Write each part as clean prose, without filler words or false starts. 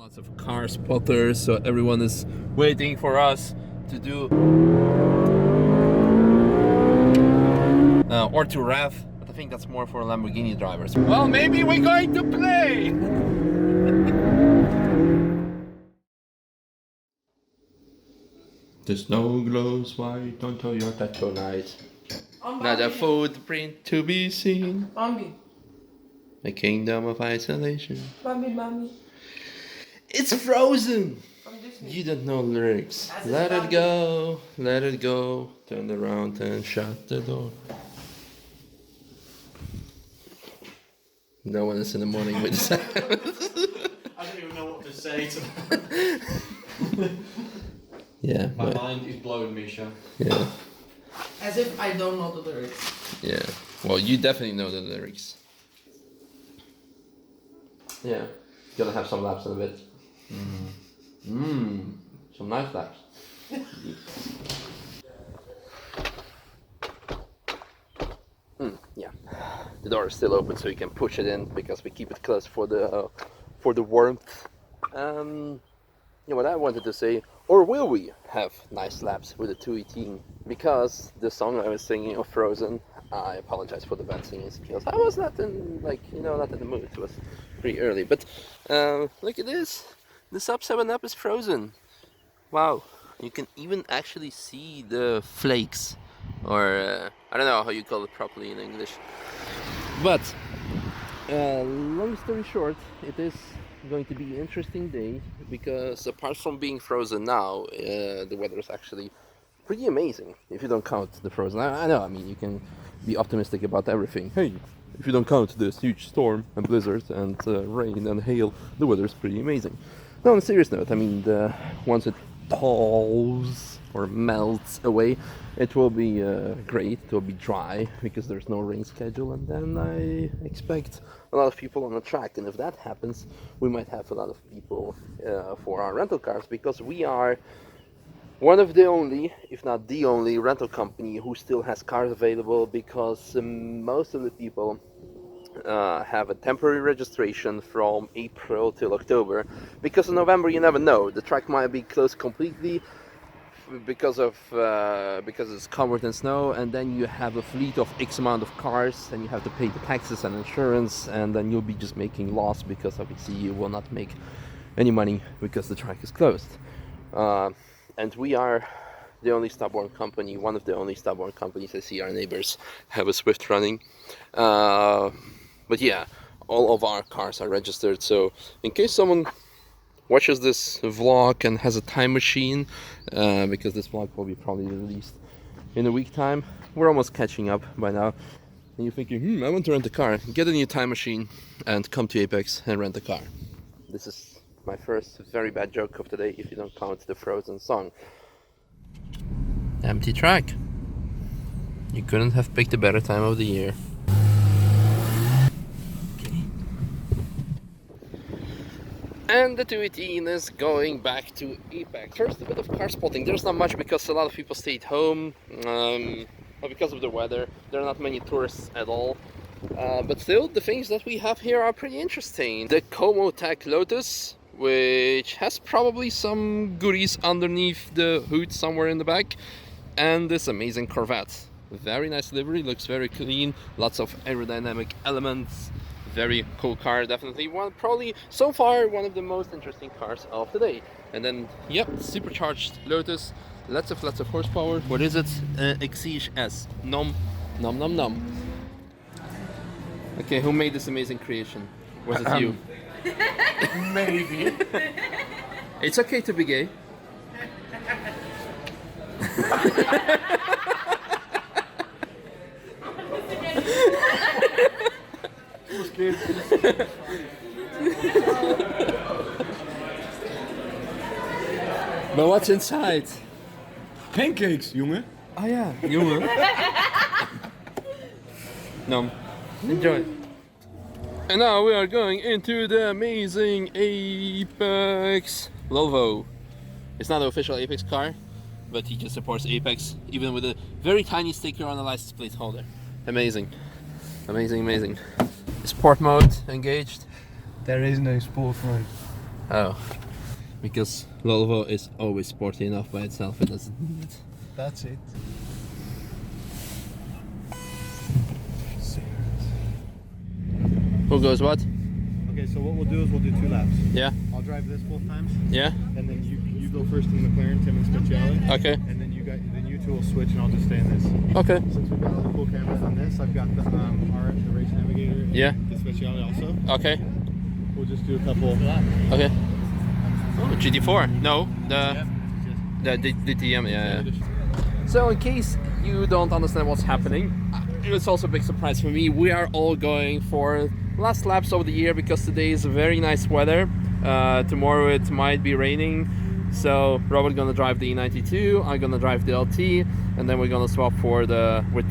Lots of car spotters, so everyone is waiting for us to do or to rev, but I think that's more for Lamborghini drivers. Well, maybe we're going to play! The snow glows white on Toyota tonight. Not a footprint to be seen. Bambi. A kingdom of isolation. Bambi. It's Frozen! From Disney. You don't know lyrics. Let it go, let it go. Turn around and shut the door. No one is in the morning with this. I don't even know what to say to that. Yeah. My but- mind is blown, Misha. Yeah. As if I don't know the lyrics. Yeah. Well, you definitely know the lyrics. Yeah. Gonna have some laps in a bit. Some nice laps. Yeah. The door is still open, so you can push it in because we keep it closed for the warmth. Yeah, what I wanted to say, or will we have nice laps with the 218? Because the song I was singing of Frozen, I apologize for the bad singing skills. I was not in, not in the mood. It was pretty early, but look at this. The sub 7up is frozen. Wow, you can even actually see the flakes, or I don't know how you call it properly in English. But long story short, it is going to be an interesting day because apart from being frozen now, the weather is actually pretty amazing if you don't count the frozen. I know, I mean, you can be optimistic about everything. Hey, if you don't count this huge storm and blizzard and rain and hail, the weather is pretty amazing. Now, on a serious note, I mean, once it thaws or melts away, it will be great. It will be dry because there's no rain schedule, and then I expect a lot of people on the track. And if that happens, we might have a lot of people for our rental cars, because we are one of the only, if not the only, rental company who still has cars available, because most of the people have a temporary registration from April till October, because in November you never know, the track might be closed completely because it's covered in snow, and then you have a fleet of X amount of cars and you have to pay the taxes and insurance, and then you'll be just making loss because obviously you will not make any money because the track is closed. And we are the only stubborn company, one of the only stubborn companies. I see our neighbors have a Swift running. But yeah, all of our cars are registered, so in case someone watches this vlog and has a time machine, because this vlog will be probably released in a week time, we're almost catching up by now, and you're thinking, I want to rent a car, get a new time machine and come to Apex and rent a car. This is my first very bad joke of the day, if you don't count the Frozen song. Empty track. You couldn't have picked a better time of the year. And the 218 is going back to Apex. First, a bit of car spotting. There's not much because a lot of people stayed home. But because of the weather, there are not many tourists at all. But still, the things that we have here are pretty interesting. The Como Tech Lotus, which has probably some goodies underneath the hood somewhere in the back. And this amazing Corvette. Very nice livery, looks very clean. Lots of aerodynamic elements. Very cool car, definitely probably so far one of the most interesting cars of the day. And then, yep, supercharged Lotus, lots of horsepower. What is it? Exige S. Nom. Okay, who made this amazing creation? Was it you? Maybe. It's okay to be gay. But what's inside? Pancakes, jongen. Oh yeah, jongen. No, enjoy. And now we are going into the amazing Apex Volvo. It's not an official Apex car, but he just supports Apex, even with a very tiny sticker on the license plate holder. Amazing. Sport mode engaged. There is no sport mode. Oh, because Volvo is always sporty enough by itself, it doesn't need it. That's it. Who goes what? Okay, so what we'll do is we'll do 2 laps. Yeah, I'll drive this both times, yeah, and then you go first in the McLaren, Tim and Speciale. okay, And then you two will switch, and I'll just stay in this. okay. Since we've got all the cool cameras on this, I've got the Race Navigator. And Yeah. The Speciale also. Okay, We'll just do a couple. okay. Oh, GT4? No, Yeah. the DTM, yeah. So in case you don't understand what's happening, it was also a big surprise for me. We are all going for last laps of the year because today is very nice weather. Tomorrow it might be raining. So Robert's gonna drive the E92, I'm gonna drive the LT, and then we're gonna swap with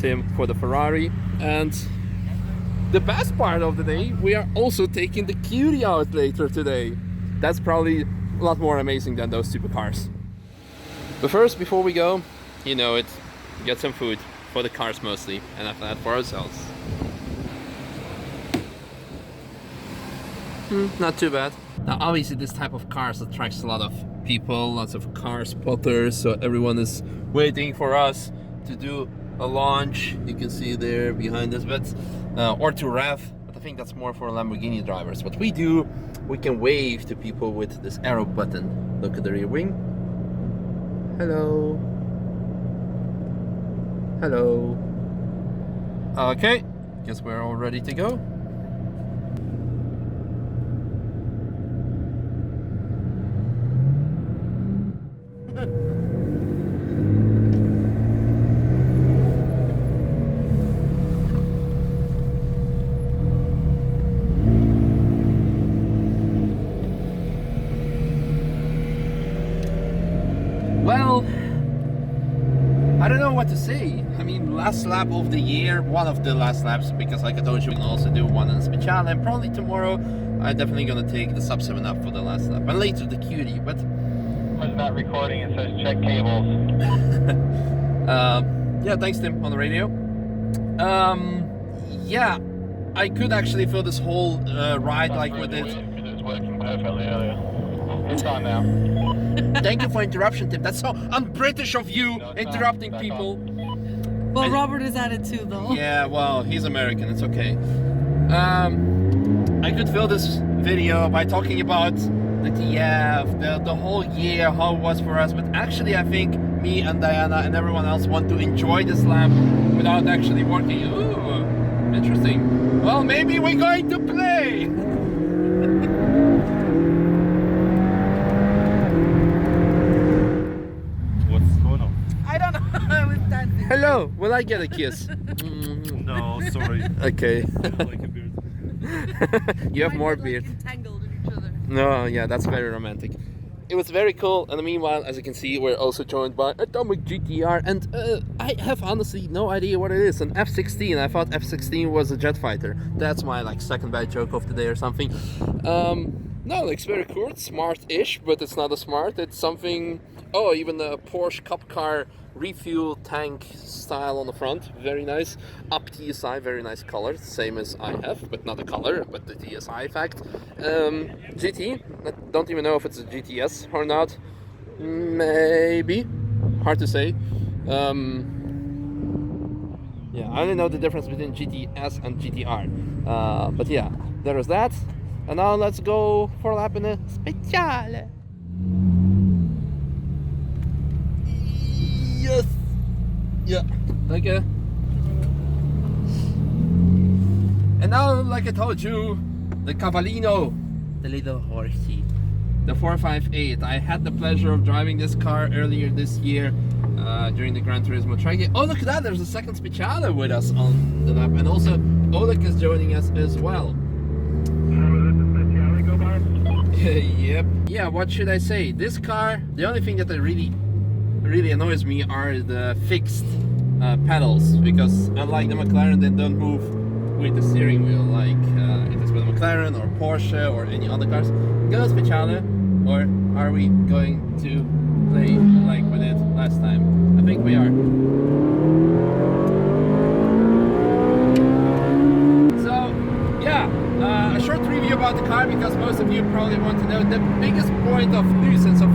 Tim for the Ferrari. And the best part of the day, we are also taking the Cutie out later today. That's probably a lot more amazing than those supercars. But first, before we go, you know it, get some food for the cars mostly, and after that for ourselves. Not too bad. Now obviously this type of cars attracts a lot of people, lots of car spotters, so everyone is waiting for us to do a launch. You can see there behind us, but or to rev, but I think that's more for Lamborghini drivers. What we do, we can wave to people with this arrow button. Look at the rear wing. Hello. Hello. Okay, guess we're all ready to go. Well, I don't know what to say. I mean, last lap of the year, one of the last laps, because like I told you, we can also do one in Speciale, and probably tomorrow I'm definitely gonna take the sub 7 up for the last lap, and later the Cutie, but... Was not recording, it says check cables. Yeah, thanks Tim, on the radio. Yeah, I could actually fill this whole ride like with it. Because it's working perfectly earlier. It's on now. Thank you for interruption, Tim. That's so un-British of you, No, it's interrupting not. people. Well, Robert is at it too, though. Yeah, well, he's American, it's okay. I could fill this video by talking about the TF, the whole year, how it was for us, but actually I think me and Diana and everyone else want to enjoy this lap without actually working. Ooh, interesting. Well, maybe we're going to play! What's going on? I don't know. I was dancing. Hello, will I get a kiss? No, sorry. Okay. I don't like a beard. You have more Like beard. entangled in each other. No, yeah, that's very romantic. It was very cool, and meanwhile, as you can see, we're also joined by Atomic GTR, and I have honestly no idea what it is. An F-16. I thought F-16 was a jet fighter. That's my like second bad joke of the day or something. No, it's very cool. It's smart-ish, but it's not a smart. It's something. Oh, even the Porsche Cup car refuel tank style on the front, very nice. Up TSI, very nice color, same as I have, but not the color, but the TSI fact. GT, I don't even know if it's a GTS or not. Maybe, hard to say. Yeah, I only know the difference between GTS and GTR. But yeah, there is that. And now let's go for a lap in a Speciale. Yes. Yeah. Okay. And now, like I told you, the Cavallino, the little horsey, the 458. I had the pleasure of driving this car earlier this year during the Gran Turismo track. Oh, look at that! There's a second Speciale with us on the lap, and also Oleg is joining us as well. Yep. Yeah. What should I say? This car. The only thing that really annoys me are the fixed pedals, because unlike the McLaren, they don't move with the steering wheel like it is with a McLaren or Porsche or any other cars. Go Speciale, or are we going to play like with it last time? I think we are. So yeah, a short review about about the car because most of you probably want to know the biggest point of nuisance of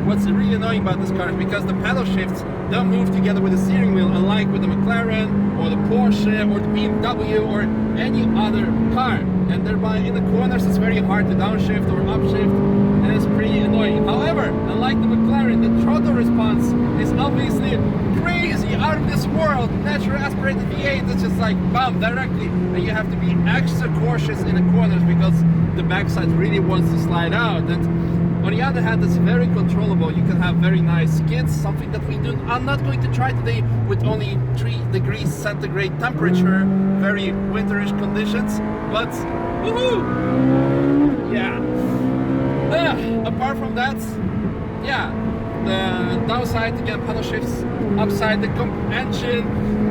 what's really annoying about this car is because the paddle shifts don't move together with the steering wheel, unlike with the McLaren or the Porsche or the BMW or any other car. And thereby in the corners it's very hard to downshift or upshift, and it's pretty annoying. However, unlike the McLaren, the throttle response is obviously crazy, out of this world. Natural aspirated V8 is just like bam, directly, and you have to be extra cautious in the corners because the backside really wants to slide out. And on the other hand, it's very controllable. You can have very nice skids, something that I'm not going to try today with only 3 degrees centigrade temperature, very winterish conditions, but woohoo! Yeah. Apart from that, yeah, the downside, again, paddle shifts, upside, the engine,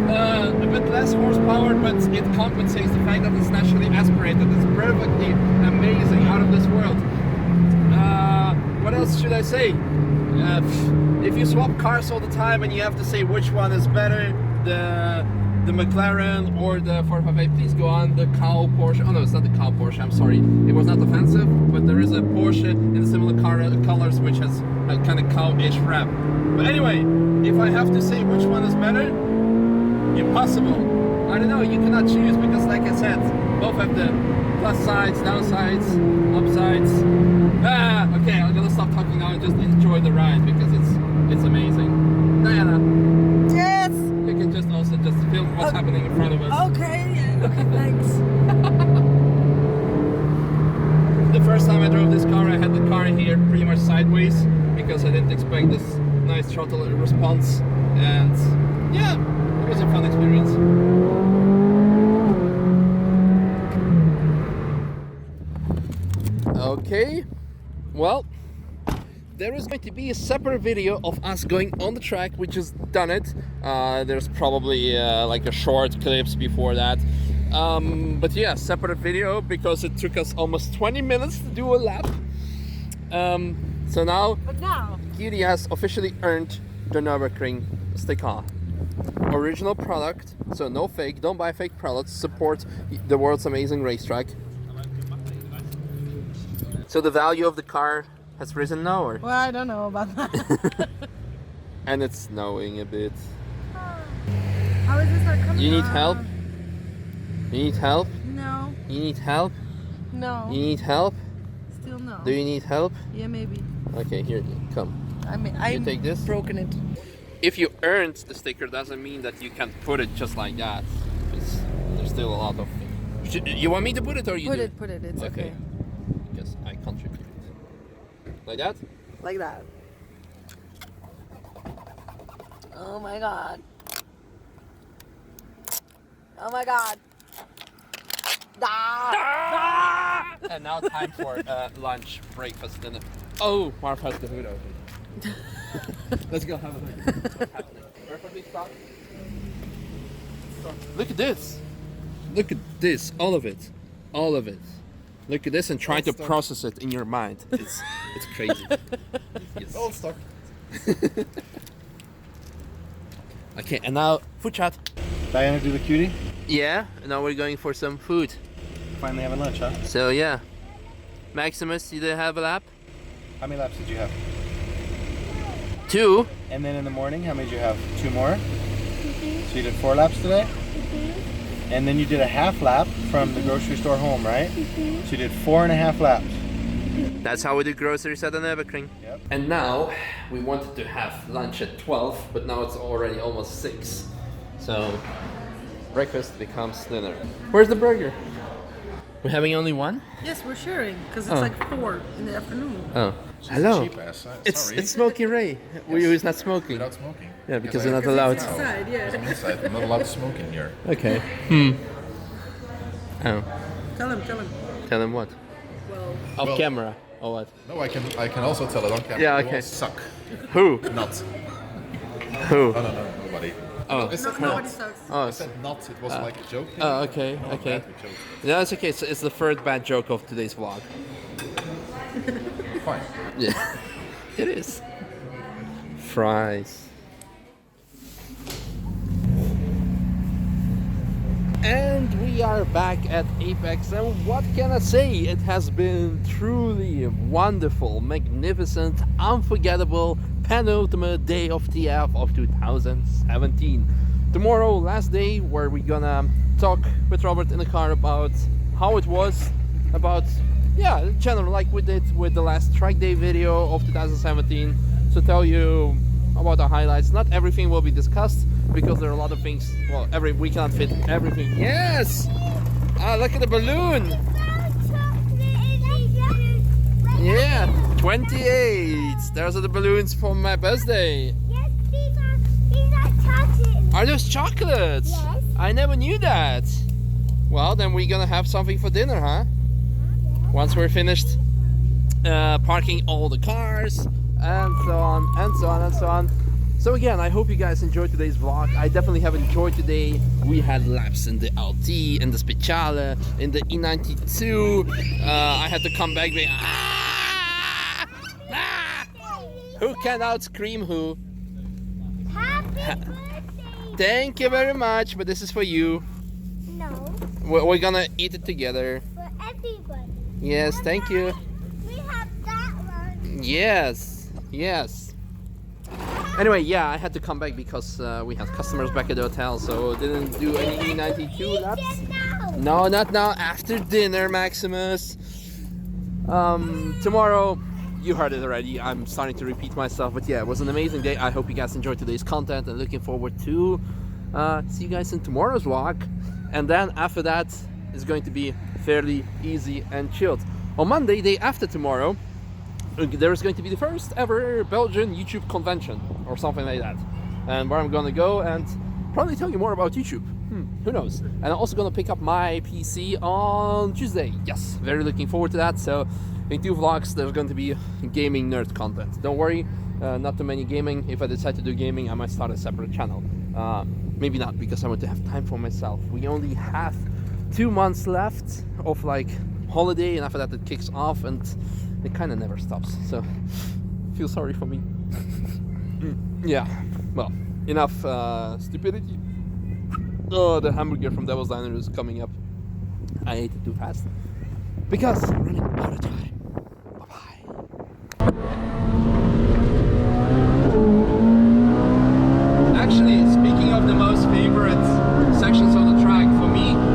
a bit less horsepower, but it compensates the fact that it's naturally aspirated. It's perfectly amazing, out of this world. What else should I say? If you swap cars all the time and you have to say which one is better, the McLaren or the 458, please go on. The cow Porsche. Oh no, it's not the cow Porsche, I'm sorry. It was not offensive, but there is a Porsche in similar colors which has a kind of cow-ish wrap. But anyway, if I have to say which one is better, impossible. I don't know, you cannot choose because like I said, both have the plus sides, downsides, upsides. Okay, I'm gonna stop talking now and just enjoy the ride because it's amazing. Diana, Yes. you can just also just film what's happening in front of us. Okay. Yeah. Okay. Thanks. The first time I drove this car, I had the car here pretty much sideways because I didn't expect this nice throttle response, and yeah, it was a fun experience. Okay, well, there is going to be a separate video of us going on the track. We just done it. There's probably like a short clips before that. But yeah, separate video because it took us almost 20 minutes to do a lap. So now, Cutie has officially earned the Nürburgring sticker. Original product, so no fake, don't buy fake products, support the world's amazing racetrack. So the value of the car has risen now, or? Well, I don't know about that. And it's snowing a bit. How is this not coming? You need help? You need help? No. You need help? No. You need help? Still no. Do you need help? Yeah, maybe. Okay, here, come. I take this? broken it. If you earned the sticker, doesn't mean that you can put it just like that. There's still a lot of... You want me to put it or you do? Put it. It's okay. Because I contribute. Like that? Like that. Oh my god. Oh my god. Ah! And now time for lunch, breakfast, dinner. Oh, Marv has the hood open. Let's go have a look. What's happening? Perfectly stopped. Look at this. Look at this. All of it. All of it. Look at this and try to process it in your mind. It's crazy. It's all stuck. Okay, and now food chat. Diana, do the cutie? Yeah, and now we're going for some food. Finally having lunch, huh? So yeah. Maximus, you did have a lap? How many laps did you have? 2. And then in the morning, how many did you have? 2 more? So you did 4 laps today? And then you did a half lap from the grocery store home, right? So you did 4.5 laps. That's how we do groceries at the Nürburgring. Yep. And now we wanted to have lunch at 12, but now it's already almost 6. So breakfast becomes dinner. Where's the burger? We're having only one? Yes, we're sharing because it's like 4 in the afternoon. Oh, hello. Cheap ass. It's Smoky Ray. Who's not smoking. Without smoking. Yeah, because I- you're not allowed. Inside, yeah. Inside. I'm not allowed to smoke in here. Okay. Oh, Tell him. tell him what? Well, Off Well- camera or what? No, I can also tell it on camera. Yeah, You okay. all suck. Who? Not. Who? No, nobody. Oh. I said nobody not. sucks. Oh, I said not. It was like a joke. oh, okay, No, okay. bad joke. No, it's okay. It's the third bad joke of today's vlog. Fine. Yeah, it is. Fries. And we are back at Apex, and what can I say? It has been truly wonderful, magnificent, unforgettable penultimate day of TF of 2017. Tomorrow, last day, where we're gonna talk with Robert in the car about how it was, about, yeah, general, like we did with the last track day video of 2017. So tell you about the highlights. Not everything will be discussed because there are a lot of things. Well, we cannot fit everything. Yes! Ah, look at the balloon! Yeah, 28! Those are the balloons for my birthday. Yes, these are chocolates. Are those chocolates? Yes. I never knew that. Well, then we're gonna have something for dinner, huh? Once we're finished parking all the cars, and so on, and so on, and so on. So again, I hope you guys enjoyed today's vlog. I definitely have enjoyed today. We had laps in the LT, in the Speciale, in the E92. I had to come back being, who can out-scream who? Happy birthday. Thank you very much, but this is for you. No, We're gonna eat it together. for everybody. Yes, thank you. We have that one. Yes, yes. Anyway, yeah, I had to come back because we had customers back at the hotel, so didn't do any E92 laps. Just now. No, not now. After dinner, Maximus. Tomorrow, you heard it already. I'm starting to repeat myself, but yeah, it was an amazing day. I hope you guys enjoyed today's content and looking forward to see you guys in tomorrow's vlog. And then after that, it's going to be fairly easy and chilled. On Monday, day after tomorrow, there's going to be the first ever Belgian YouTube convention or something like that, and where I'm gonna go and probably tell you more about YouTube. Who knows? And I'm also gonna pick up my PC on Tuesday. Yes, very looking forward to that. So in 2 vlogs there's going to be gaming nerd content. Don't worry, not too many gaming. If I decide to do gaming, I might start a separate channel. Maybe not, because I want to have time for myself. We only have 2 months left of like holiday, and after that it kicks off, and it kind of never stops. So feel sorry for me. Yeah, well, enough stupidity. Oh, the hamburger from Devil's Diner is coming up. I ate it too fast because I'm running out of time.